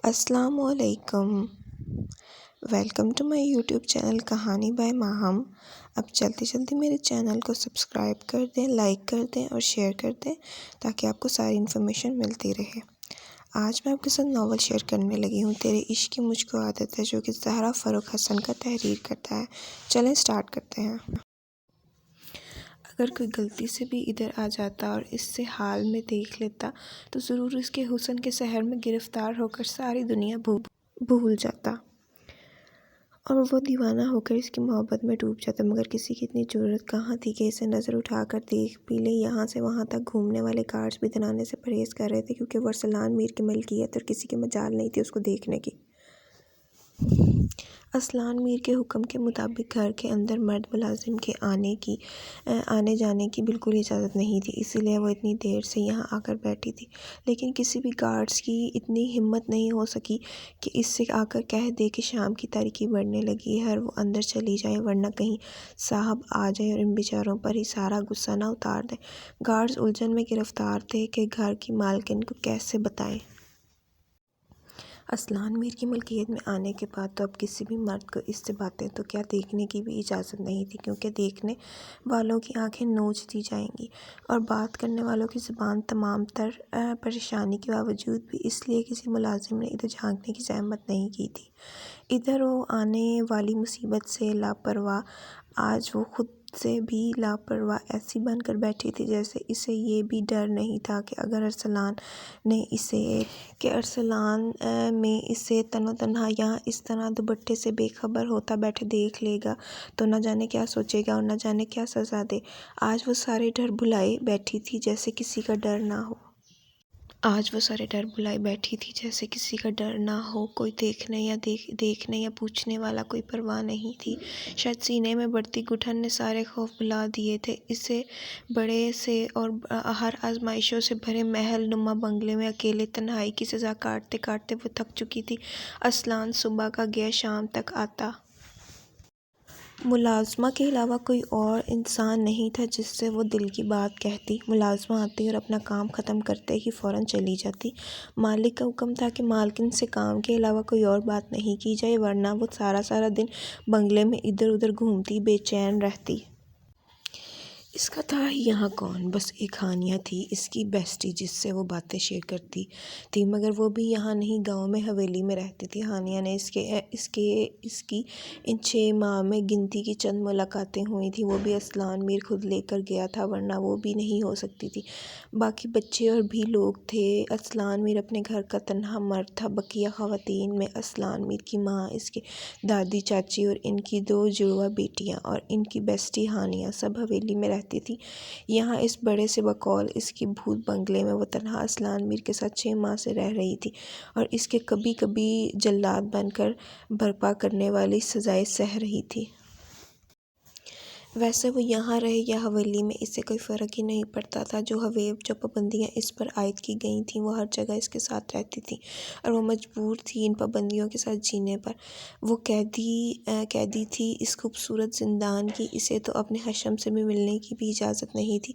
السلام علیکم، welcome to my YouTube channel کہانی بائی ماہم۔ اب جلدی میرے چینل کو سبسکرائب کر دیں، لائک کر دیں اور شیئر کر دیں تاکہ آپ کو ساری انفارمیشن ملتی رہے۔ آج میں آپ کے ساتھ ناول شیئر کرنے لگی ہوں، تیرے عشق کی مجھ کو عادت ہے، جو کہ زہرا فاروق حسن کا تحریر کرتا ہے۔ چلیں سٹارٹ کرتے ہیں۔ اگر کوئی غلطی سے بھی ادھر آ جاتا اور اس سے حال میں دیکھ لیتا تو ضرور اس کے حسن کے سحر میں گرفتار ہو کر ساری دنیا بھول جاتا اور وہ دیوانہ ہو کر اس کی محبت میں ڈوب جاتا، مگر کسی کی اتنی جرأت کہاں تھی کہ اسے نظر اٹھا کر دیکھ بھی لے۔ یہاں سے وہاں تک گھومنے والے گارڈز بھی دنانے سے پرہیز کر رہے تھے، کیونکہ وہ ارسلان میر کی ملکیت اور کسی کی مجال نہیں تھی اس کو دیکھنے کی۔ ارسلان میر کے حکم کے مطابق گھر کے اندر مرد ملازم کے آنے جانے کی بالکل اجازت نہیں تھی، اسی لیے وہ اتنی دیر سے یہاں آ کر بیٹھی تھی۔ لیکن کسی بھی گارڈز کی اتنی ہمت نہیں ہو سکی کہ اس سے آ کر کہہ دے کہ شام کی تاریکی بڑھنے لگی ہے اور وہ اندر چلی جائے، ورنہ کہیں صاحب آ جائے اور ان بیچاروں پر ہی سارا غصہ نہ اتار دیں۔ گارڈز الجھن میں گرفتار تھے کہ گھر کی مالکن کو کیسے بتائیں۔ ارسلان میر کی ملکیت میں آنے کے بعد تو اب کسی بھی مرد کو اس سے باتیں تو کیا دیکھنے کی بھی اجازت نہیں تھی، کیونکہ دیکھنے والوں کی آنکھیں نوچ دی جائیں گی اور بات کرنے والوں کی زبان تمام تر پریشانی کے باوجود بھی، اس لیے کسی ملازم نے ادھر جھانکنے کی زحمت نہیں کی تھی۔ ادھر وہ آنے والی مصیبت سے لاپرواہ، آج وہ خود سے بھی لاپرواہ ایسی بن کر بیٹھی تھی جیسے اسے یہ بھی ڈر نہیں تھا کہ اگر ارسلان میں اسے تن و تنہا یہاں اس طرح دوپٹے سے بے خبر ہوتا بیٹھے دیکھ لے گا تو نہ جانے کیا سوچے گا اور نہ جانے کیا سزا دے۔ آج وہ سارے ڈر بھلائے بیٹھی تھی جیسے کسی کا ڈر نہ ہو، کوئی دیکھنے یا پوچھنے والا، کوئی پرواہ نہیں تھی۔ شاید سینے میں بڑھتی گھٹن نے سارے خوف بھلا دیے تھے۔ اسے بڑے سے اور ہر آزمائشوں سے بھرے محل نما بنگلے میں اکیلے تنہائی کی سزا کاٹتے کاٹتے وہ تھک چکی تھی۔ ارسلان صبح کا گیا شام تک آتا۔ ملازمہ کے علاوہ کوئی اور انسان نہیں تھا جس سے وہ دل کی بات کہتی۔ ملازمہ آتی اور اپنا کام ختم کرتے ہی فوراً چلی جاتی۔ مالک کا حکم تھا کہ مالکن سے کام کے علاوہ کوئی اور بات نہیں کی جائے، ورنہ وہ سارا دن بنگلے میں ادھر ادھر گھومتی، بے چین رہتی۔ اس کا تھا ہی یہاں کون، بس ایک ہانیہ تھی، اس کی بیسٹی، جس سے وہ باتیں شیئر کرتی تھی، مگر وہ بھی یہاں نہیں، گاؤں میں حویلی میں رہتی تھی۔ ہانیہ نے اس کی ان 6 ماہ میں گنتی کی چند ملاقاتیں ہوئی تھیں، وہ بھی ارسلان میر خود لے کر گیا تھا، ورنہ وہ بھی نہیں ہو سکتی تھی۔ باقی بچے اور بھی لوگ تھے۔ ارسلان میر اپنے گھر کا تنہا مرد تھا۔ بقیہ خواتین میں ارسلان میر کی ماں، اس کی دادی، چاچی اور ان کی 2 جڑواں بیٹیاں اور ان کی بیسٹی ہانیہ سب حویلی میں رہتی تھی۔ یہاں اس بڑے سے بقول اس کی بھوت بنگلے میں وہ تنہا ارسلان میر کے ساتھ 6 ماہ سے رہ رہی تھی اور اس کے کبھی کبھی جلاد بن کر برپا کرنے والی سزائیں سہہ رہی تھی۔ ویسے وہ یہاں رہے یا حویلی میں، اس سے کوئی فرق ہی نہیں پڑتا تھا۔ جو پابندیاں اس پر عائد کی گئی تھیں وہ ہر جگہ اس کے ساتھ رہتی تھیں اور وہ مجبور تھی ان پابندیوں کے ساتھ جینے پر۔ وہ قیدی تھی اس خوبصورت زندان کی، اسے تو اپنے حشم سے بھی ملنے کی بھی اجازت نہیں تھی۔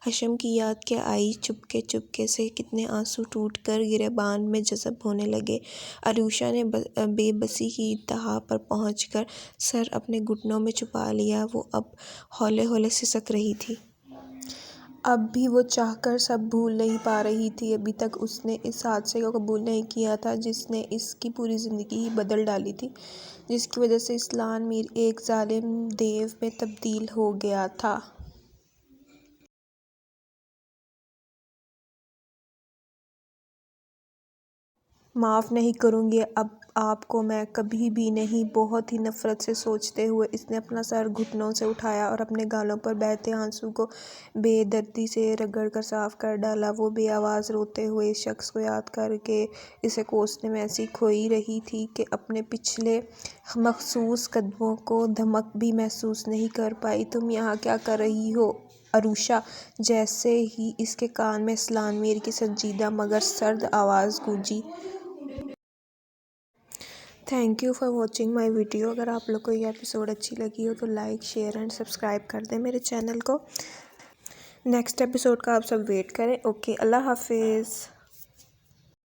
حشم کی یاد کیا آئی، چپکے سے کتنے آنسو ٹوٹ کر گریباں میں جذب ہونے لگے۔ عروشہ نے بے بسی کی انتہا پر پہنچ کر سر اپنے گھٹنوں میں چھپا لیا، وہ اب ہولے سسک رہی تھی۔ اب بھی وہ چاہ کر سب بھول نہیں پا رہی تھی۔ ابھی تک اس نے اس حادثے کو قبول نہیں کیا تھا جس نے اس کی پوری زندگی ہی بدل ڈالی تھی، جس کی وجہ سے ارسلان میر ایک ظالم دیو میں تبدیل ہو گیا تھا۔ معاف نہیں کروں گی اب آپ کو میں، کبھی بھی نہیں۔ بہت ہی نفرت سے سوچتے ہوئے اس نے اپنا سر گھٹنوں سے اٹھایا اور اپنے گالوں پر بہتے آنسو کو بے دردی سے رگڑ کر صاف کر ڈالا۔ وہ بے آواز روتے ہوئے اس شخص کو یاد کر کے اسے کوسنے میں ایسی کھوئی رہی تھی کہ اپنے پچھلے مخصوص قدموں کو دھمک بھی محسوس نہیں کر پائی۔ تم یہاں کیا کر رہی ہو عروشہ؟ جیسے ہی اس کے کان میں ارسلان میر کی سنجیدہ مگر سرد آواز گونجی۔ Thank you for watching my video. اگر آپ لوگ کو یہ ایپیسوڈ اچھی لگی ہو تو لائک، شیئر اینڈ سبسکرائب کر دیں میرے چینل کو۔ نیکسٹ ایپیسوڈ کا آپ سب ویٹ کریں۔ اوکے، اللہ حافظ۔